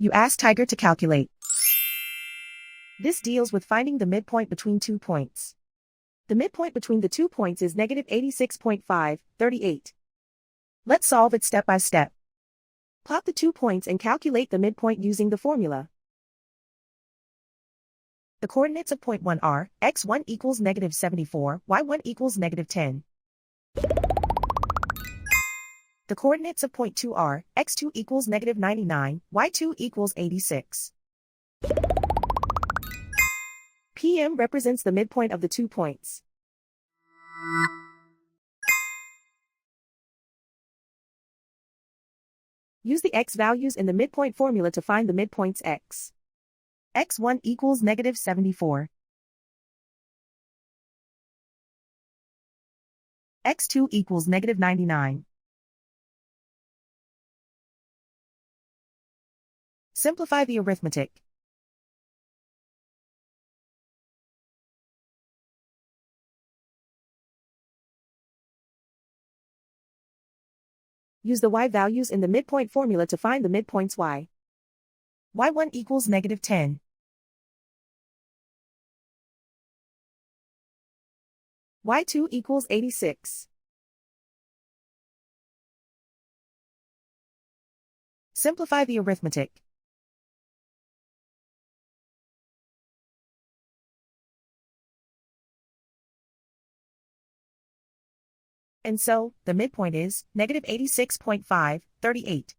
You ask Tiger to calculate. This deals with finding the midpoint between 2 points. The midpoint between the 2 points is negative 86.538. Let's solve it step by step. Plot the 2 points and calculate the midpoint using the formula. The coordinates of point 1 are, x1 equals negative 74, y1 equals negative 10. The coordinates of point 2 are, x2 equals negative 99, y2 equals 86. PM represents the midpoint of the 2 points. Use the x values in the midpoint formula to find the midpoints x. x1 equals negative 74. x2 equals negative 99. Simplify the arithmetic. Use the y values in the midpoint formula to find the midpoints y. y1 equals negative 10. y2 equals 86. Simplify the arithmetic. And so, the midpoint is negative 86.538.